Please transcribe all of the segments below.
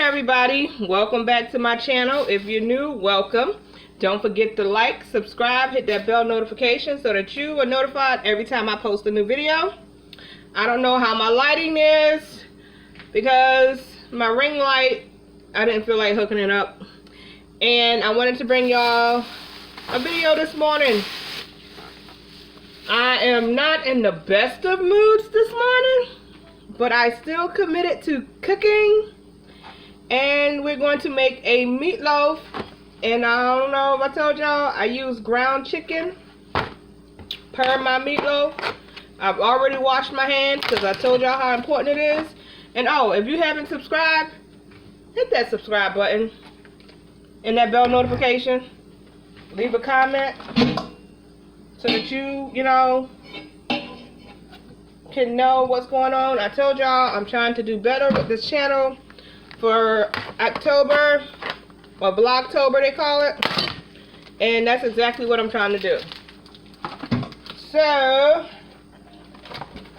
everybody, welcome back to my channel. If you're new, welcome. Don't forget to like, subscribe, hit that bell notification so that you are notified every time I post a new video. I don't know how my lighting is because my ring light, I didn't feel like hooking it up, and I wanted to bring y'all a video this morning. I am not in the best of moods this morning, but I still committed to cooking, and we're going to make a meatloaf. And I don't know if I told y'all, I use ground chicken per my meatloaf. I've already washed my hands because I told y'all how important it is. And oh, if you haven't subscribed, hit that subscribe button and that bell notification. Leave a comment so that you can know what's going on. I told y'all I'm trying to do better with this channel for October, or Vlogtober they call it, and that's exactly what I'm trying to do. So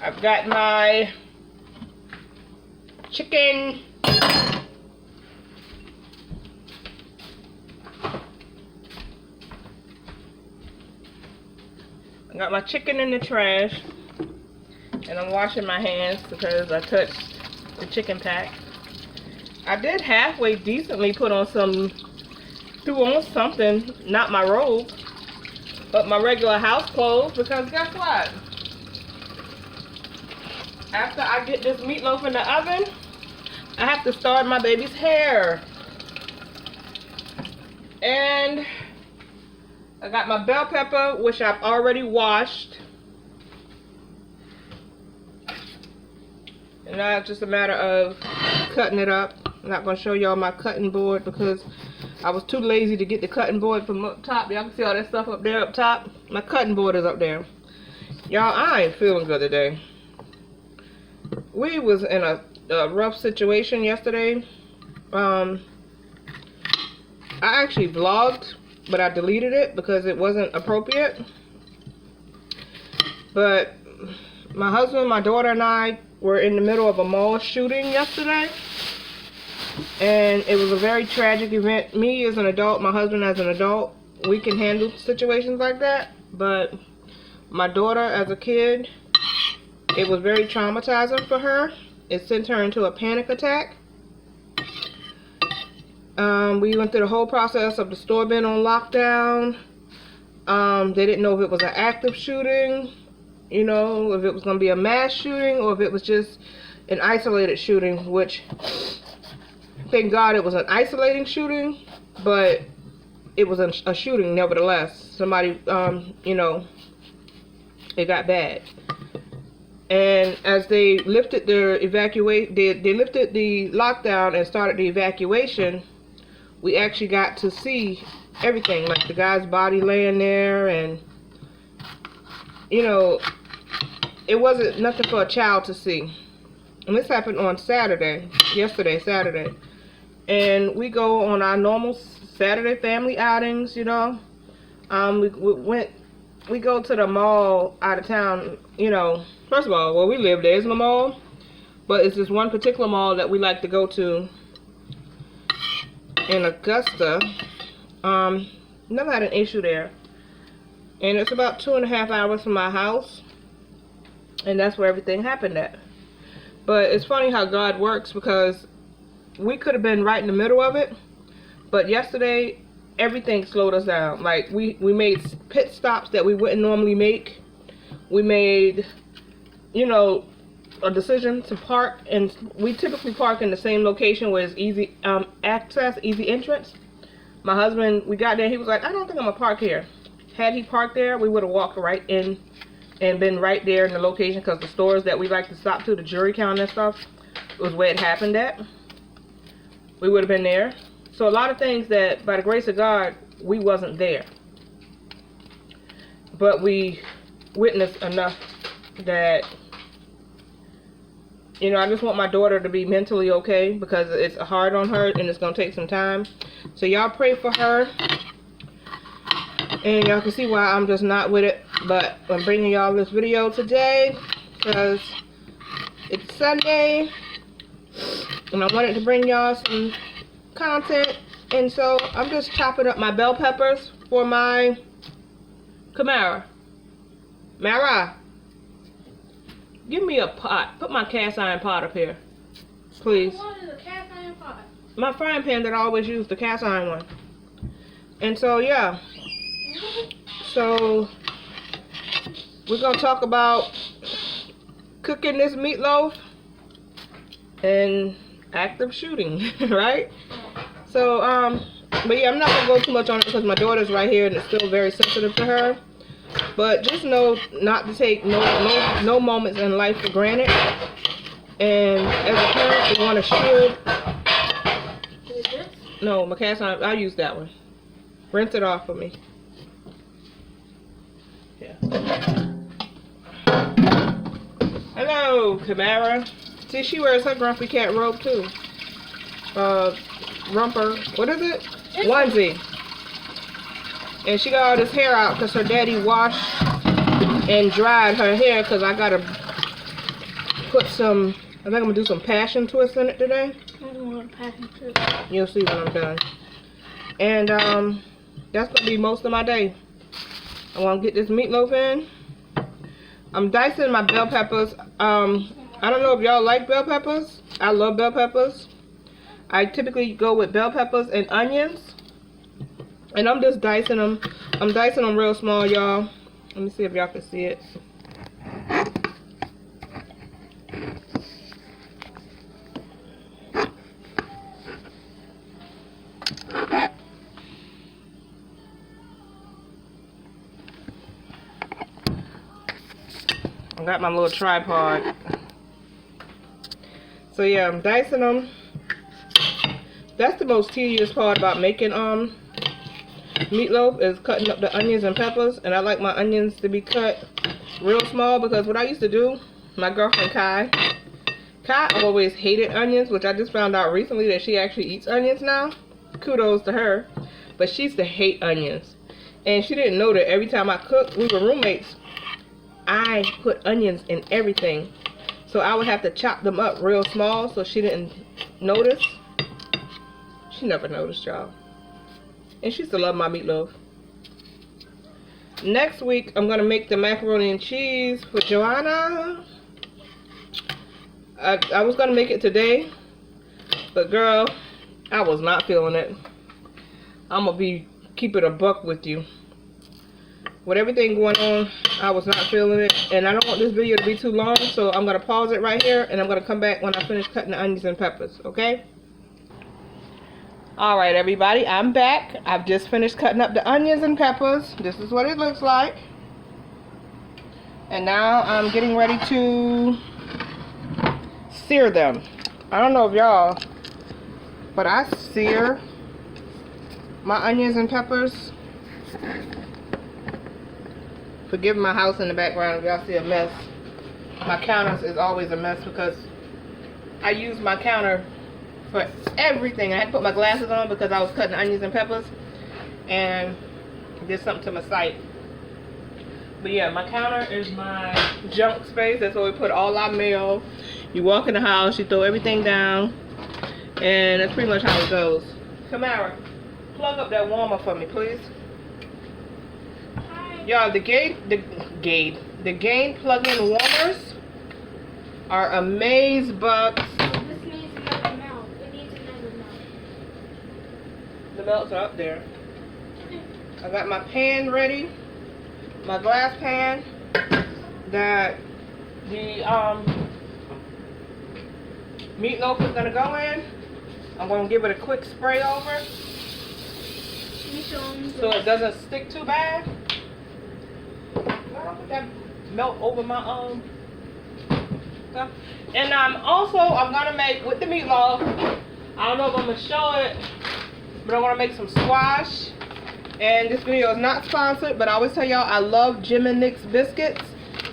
I've got my chicken. I got my chicken in the trash, and I'm washing my hands because I touched the chicken pack. I did halfway decently threw on something, not my robe, but my regular house clothes, because guess what? After I get this meatloaf in the oven, I have to start my baby's hair. And I got my bell pepper, which I've already washed. And now it's just a matter of cutting it up. I'm not going to show y'all my cutting board because I was too lazy to get the cutting board from up top. Y'all can see all that stuff up there up top. My cutting board is up there. Y'all, I ain't feeling good today. We was in a rough situation yesterday. I actually vlogged, but I deleted it because it wasn't appropriate. But my husband, my daughter, and I were in the middle of a mall shooting yesterday. And it was a very tragic event. Me as an adult, my husband as an adult, we can handle situations like that. But my daughter as a kid, it was very traumatizing for her. It sent her into a panic attack. We went through the whole process of the store being on lockdown. They didn't know if it was an active shooting, if it was going to be a mass shooting, or if it was just an isolated shooting, which, thank God it was an isolating shooting, but it was a shooting nevertheless. Somebody, it got bad. And as they lifted their they lifted the lockdown and started the evacuation, we actually got to see everything, like the guy's body laying there, and it wasn't nothing for a child to see. And this happened on Saturday, Saturday. And we go on our normal Saturday family outings, we go to the mall out of town, First of all, where we live, there isn't a mall, but it's this one particular mall that we like to go to in Augusta. Never had an issue there. And it's about 2.5 hours from my house, and that's where everything happened at. But it's funny how God works, because we could have been right in the middle of it, but yesterday everything slowed us down. Like we made pit stops that we wouldn't normally make. We made a decision to park, and we typically park in the same location where it's easy access, easy entrance. My husband, we got there, he was like, I don't think I'm gonna park here. Had he parked there, we would have walked right in and been right there in the location, because the stores that we like to stop to, the jewelry counter and stuff, was where it happened at. We would have been there. So a lot of things that, by the grace of God, we wasn't there. But we witnessed enough that, I just want my daughter to be mentally okay, because it's hard on her and it's going to take some time. So y'all pray for her. And y'all can see why I'm just not with it. But I'm bringing y'all this video today because it's Sunday. and I wanted to bring y'all some content. And so I'm just chopping up my bell peppers for my Camara. Mara, give me a pot. Put my cast iron pot up here, please. What is a cast iron pot? My frying pan that I always use, the cast iron one. And so yeah, so we're gonna talk about cooking this meatloaf and active shooting, right? So but yeah, I'm not gonna go too much on it because my daughter's right here and it's still very sensitive to her. But just know not to take no moments in life for granted. And as a parent, we want to shield. No, my cast iron. I'll use that one. Rinse it off for me. Yeah. Hello, Camara. See, she wears her grumpy cat robe too. Romper. What is it? Onesie. And she got all this hair out because her daddy washed and dried her hair because I got to put some, I think I'm going to do some passion twist in it today. I don't want passion twist. You'll see when I'm done. And that's going to be most of my day. I want to get this meatloaf in. I'm dicing my bell peppers. I don't know if y'all like bell peppers. I love bell peppers. I typically go with bell peppers and onions. And I'm just dicing them. I'm dicing them real small, y'all. Let me see if y'all can see it. I got my little tripod. So yeah, I'm dicing them. That's the most tedious part about making meatloaf, is cutting up the onions and peppers. And I like my onions to be cut real small because what I used to do, my girlfriend Kai always hated onions, which I just found out recently that she actually eats onions now. Kudos to her. But she used to hate onions. And she didn't know that every time I cooked, we were roommates, I put onions in everything. So I would have to chop them up real small so she didn't notice. She never noticed, y'all. And she used to love my meatloaf. Next week, I'm going to make the macaroni and cheese for Joanna. I was going to make it today. But girl, I was not feeling it. I'm going to keep it a buck with you. With everything going on, I was not feeling it. And I don't want this video to be too long. So I'm going to pause it right here. And I'm going to come back when I finish cutting the onions and peppers. Okay? Alright everybody, I'm back. I've just finished cutting up the onions and peppers. This is what it looks like. And now I'm getting ready to sear them. I don't know if y'all, but I sear my onions and peppers. Forgive my house in the background if y'all see a mess. My counter is always a mess because I use my counter for everything. I had to put my glasses on because I was cutting onions and peppers and did something to my sight. But yeah, my counter is my junk space. That's where we put all our mail. You walk in the house, you throw everything down, and that's pretty much how it goes. Camara, plug up that warmer for me, please. Y'all, the Gain plug-in warmers are amazebucks. The melts are up there. I got my pan ready, my glass pan that the meatloaf is gonna go in. I'm gonna give it a quick spray over so it doesn't stick too bad. I don't put that melt over my stuff. And I'm gonna make with the meatloaf. I don't know if I'm gonna show it, but I want to make some squash. And this video is not sponsored, but I always tell y'all I love Jim and Nick's biscuits.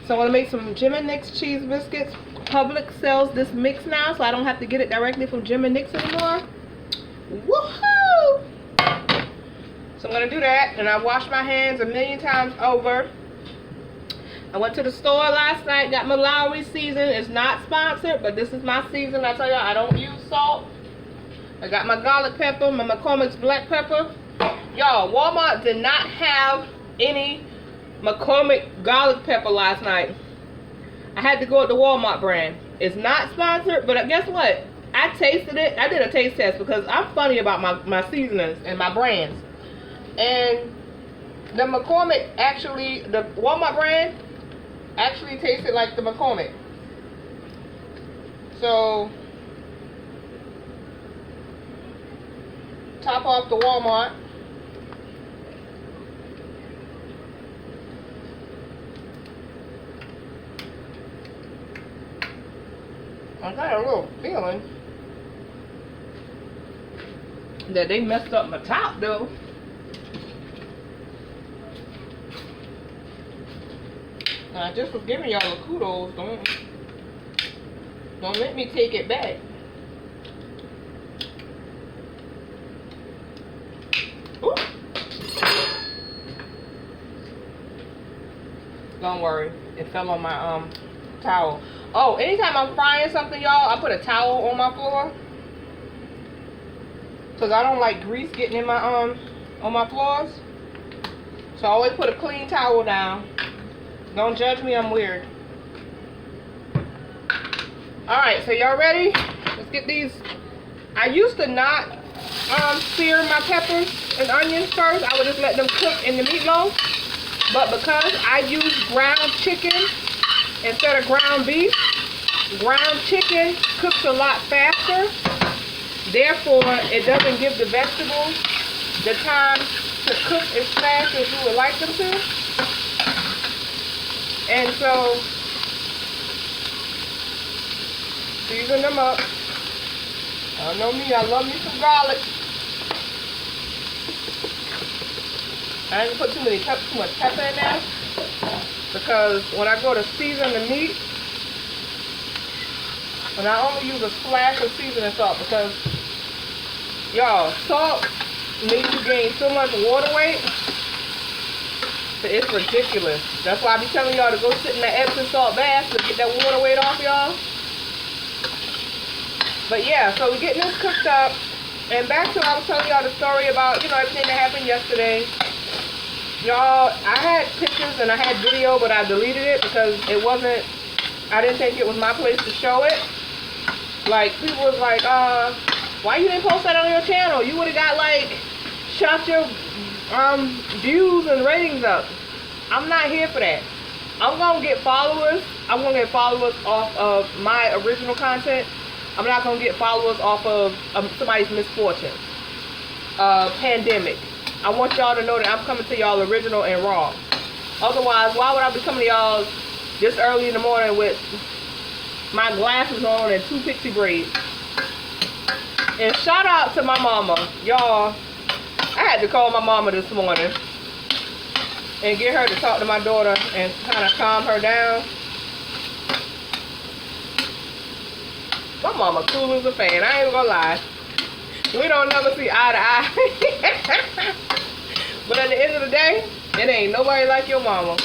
So I want to make some Jim and Nick's cheese biscuits. Publix sells this mix now, so I don't have to get it directly from Jim and Nick's anymore. Woohoo! So I'm going to do that, and I wash my hands a million times over. I went to the store last night, got my Lowry season. It's not sponsored, but this is my season. I tell y'all, I don't use salt. I got my garlic pepper, my McCormick's black pepper. Y'all, Walmart did not have any McCormick garlic pepper last night. I had to go with the Walmart brand. It's not sponsored, but guess what? I tasted it. I did a taste test because I'm funny about my seasonings and my brands. And the McCormick actually, the Walmart brand actually tasted like the McCormick. So, top off the Walmart. I got a little feeling that they messed up my top though. I just was giving y'all the kudos. Don't let me take it back. Ooh. Don't worry, it fell on my towel. Oh, anytime I'm frying something, y'all, I put a towel on my floor. Cause I don't like grease getting in my on my floors. So I always put a clean towel down. Don't judge me, I'm weird. Alright, so y'all ready? Let's get these. I used to not sear my peppers and onions first. I would just let them cook in the meatloaf. But because I use ground chicken instead of ground beef, ground chicken cooks a lot faster. Therefore, it doesn't give the vegetables the time to cook as fast as you would like them to. And so, season them up. I know me, I love me some garlic. I didn't put too much pepper in there because when I go to season the meat, and I only use a splash of seasoning salt because, y'all, salt makes you gain so much water weight that it's ridiculous. That's why I be telling y'all to go sit in that Epsom salt bath to get that water weight off, y'all. But yeah, so we're getting this cooked up. And back to I was telling y'all the story about, everything that happened yesterday. Y'all, I had pictures and I had video, but I deleted it because I didn't think it was my place to show it. Like, people was like, why you didn't post that on your channel? You would have got, shot your views and ratings up. I'm not here for that. I'm going to get followers. I'm going to get followers off of my original content. I'm not going to get followers off of somebody's misfortune. Pandemic. I want y'all to know that I'm coming to y'all original and raw. Otherwise, why would I be coming to y'all this early in the morning with my glasses on and 2 pixie braids? And shout out to my mama. Y'all, I had to call my mama this morning and get her to talk to my daughter and kind of calm her down. My mama cool as a fan. I ain't gonna lie. We don't never see eye to eye. But at the end of the day, it ain't nobody like your mama.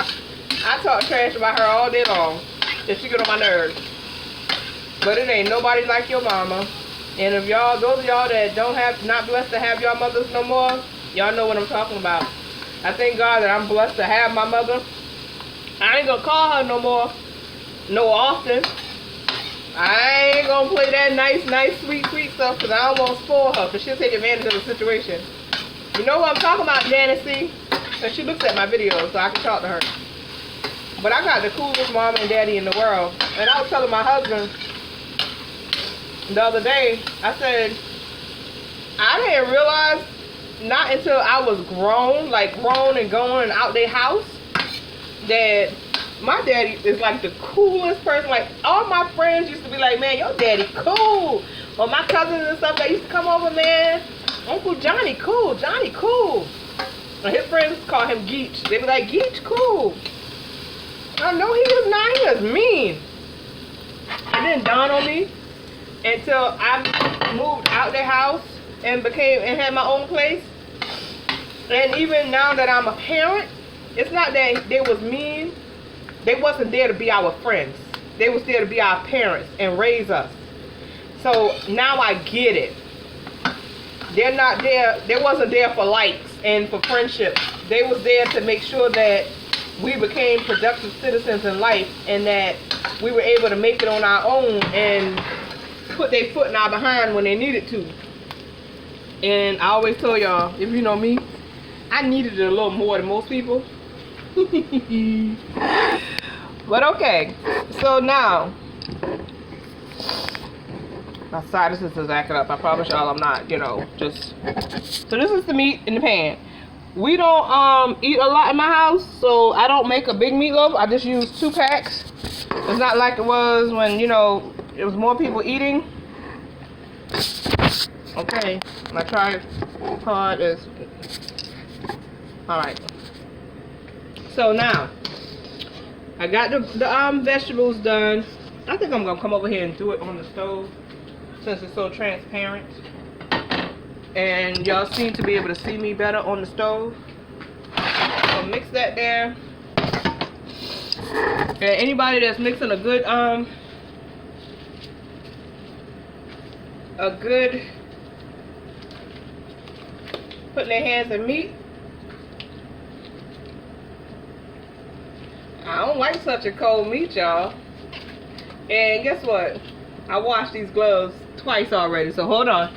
I talk trash about her all day long if she get on my nerves. But it ain't nobody like your mama. And if y'all, those of y'all that not blessed to have y'all mothers no more, y'all know what I'm talking about. I thank God that I'm blessed to have my mother. I ain't gonna call her no more, no often. I ain't gonna play that nice, sweet stuff because I don't want to spoil her because she'll take advantage of the situation. You know what I'm talking about, Janice? And she looks at my videos so I can talk to her. But I got the coolest mom and daddy in the world. And I was telling my husband the other day, I said, I didn't realize, not until I was grown and going and out their house, that my daddy is like the coolest person. Like, all my friends used to be like, man, your daddy cool. Or my cousins and stuff, they used to come over, man, Uncle Johnny cool, Johnny cool. And his friends call him Geach. They be like, Geach cool. I know he is not, he is mean. It didn't dawn on me until I moved out the house and had my own place. And even now that I'm a parent, it's not that they was mean, they wasn't there to be our friends. They was there to be our parents and raise us. So now I get it. They're not there. They wasn't there for likes and for friendship. They was there to make sure that we became productive citizens in life and that we were able to make it on our own and put their foot in our behind when they needed to. And I always told y'all, if you know me, I needed it a little more than most people. But okay, so now my sinuses is acting up. I promise y'all I'm not, just. So this is the meat in the pan. We don't eat a lot in my house, so I don't make a big meatloaf. I just use 2 packs. It's not like it was when, it was more people eating. Okay, my tripod is alright. So now I got the vegetables done. I think I'm gonna come over here and do it on the stove since it's so transparent. And y'all seem to be able to see me better on the stove. So mix that there. And anybody that's mixing a good putting their hands in meat. I don't like such a cold meat, y'all. And guess what? I washed these gloves twice already, so hold on.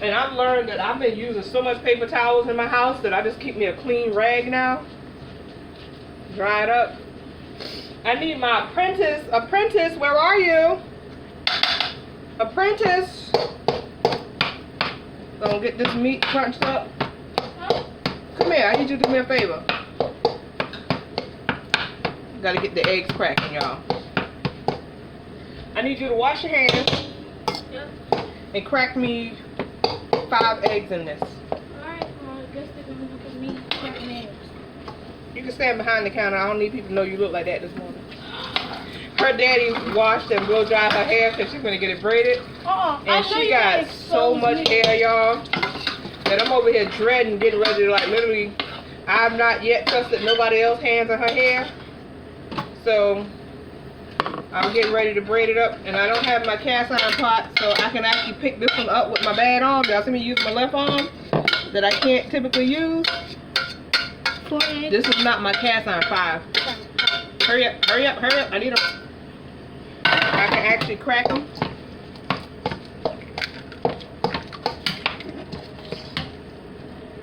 And I've learned that I've been using so much paper towels in my house that I just keep me a clean rag now. Dry it up. I need my apprentice. Apprentice, where are you? Apprentice. Gonna get this meat crunched up. Come here, I need you to do me a favor. Gotta get the eggs cracking, y'all. I need you to wash your hands and crack me 5 eggs in this. Alright, well, I guess they're gonna look at me cracking eggs. You can stand behind the counter. I don't need people to know you look like that this morning. Her daddy washed and blow dried her hair because she's gonna get it braided. And she got so much hair, y'all, that I'm over here dreading getting ready to, like, literally, I've not yet trusted nobody else's hands on her hair. So I'm getting ready to braid it up, and I don't have my cast iron pot, so I can actually pick this one up with my bad arm. Y'all see me use my left arm that I can't typically use. This is not my cast iron 5. Hurry up, hurry up, hurry up. I need them. I can actually crack them.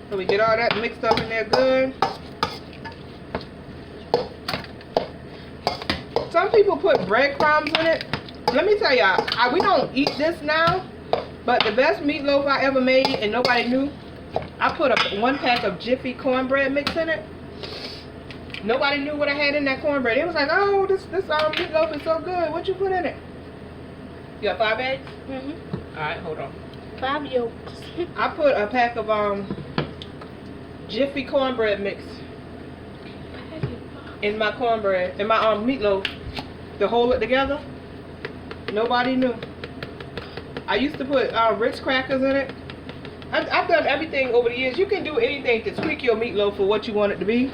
So we get all that mixed up in there good. Some people put breadcrumbs in it. Let me tell y'all, we don't eat this now, but the best meatloaf I ever made and nobody knew, I put 1 pack of Jiffy cornbread mix in it. Nobody knew what I had in that cornbread. It was like, oh, this meatloaf is so good. What you put in it? You got 5 eggs? Mm-hmm. All right, hold on. 5 yolks. I put a pack of Jiffy cornbread mix in my cornbread, in my meatloaf, to hold it together. Nobody knew. I used to put Ritz crackers in it. I've done everything over the years. You can do anything to tweak your meatloaf for what you want it to be.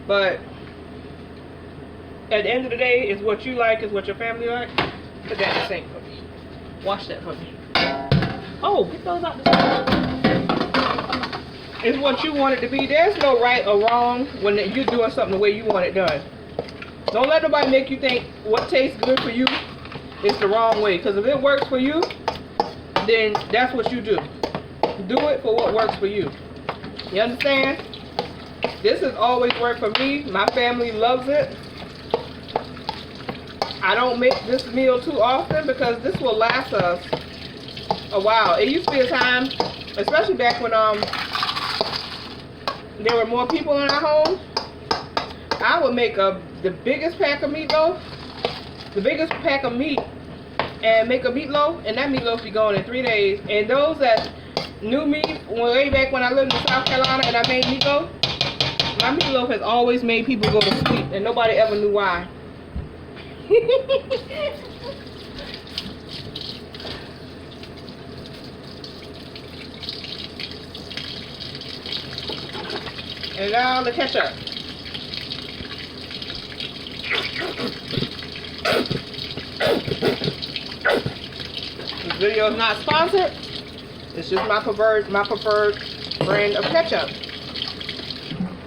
But at the end of the day, it's what you like, it's what your family like. Put that in the sink for me. Wash that for me. Oh, get those out the sink. It's what you want it to be. There's no right or wrong when you're doing something the way you want it done. Don't let nobody make you think what tastes good for you is the wrong way. Because if it works for you, then that's what you do. Do it for what works for you. You understand? This has always worked for me. My family loves it. I don't make this meal too often because this will last us a while. It used to be a time, especially back when there were more people in our home, I would make the biggest pack of meatloaf, the biggest pack of meat, and make a meatloaf, and that meatloaf be going in 3 days. And those that knew me way back when I lived in South Carolina and I made meatloaf, my meatloaf has always made people go to sleep, and nobody ever knew why. And now the ketchup. This video is not sponsored. It's just my preferred brand of ketchup.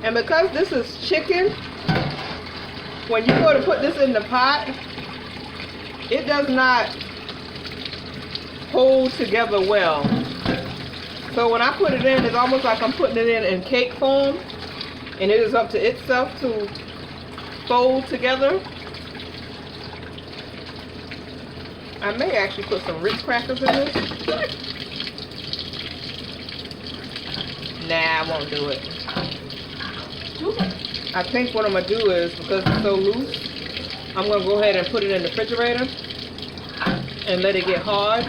And because this is chicken, when you go to put this in the pot, it does not hold together well. So when I put it in, it's almost like I'm putting it in cake form, and it is up to itself to fold together. I may actually put some Ritz crackers in this. Nah, I won't do it. I think what I'm going to do is, because it's so loose, I'm going to go ahead and put it in the refrigerator and let it get hard.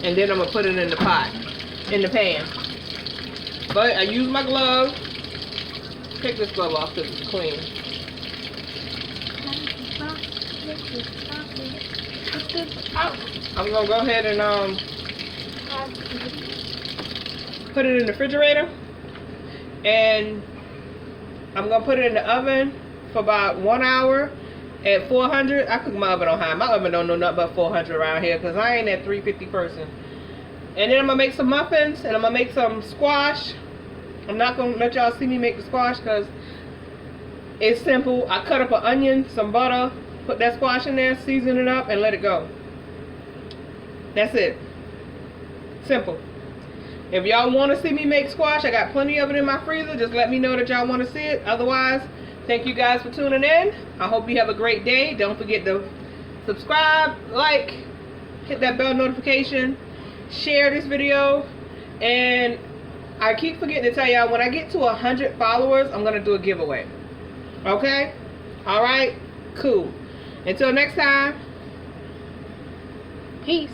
And then I'm going to put it in the pot, in the pan. But I use my glove. Take this glove off because it's clean. I'm going to go ahead and put it in the refrigerator. And I'm going to put it in the oven for about 1 hour at 400. I cook my oven on high. My oven don't know nothing but 400 around here because I ain't that 350 person. And then I'm going to make some muffins and I'm going to make some squash. I'm not going to let y'all see me make the squash because it's simple. I cut up an onion, some butter, put that squash in there, season it up, and let it go. That's it. Simple. If y'all want to see me make squash, I got plenty of it in my freezer. Just let me know that y'all want to see it. Otherwise, thank you guys for tuning in. I hope you have a great day. Don't forget to subscribe, like, hit that bell notification, share this video, and I keep forgetting to tell y'all, when I get to 100 followers, I'm going to do a giveaway. Okay? Alright? Cool. Until next time, peace.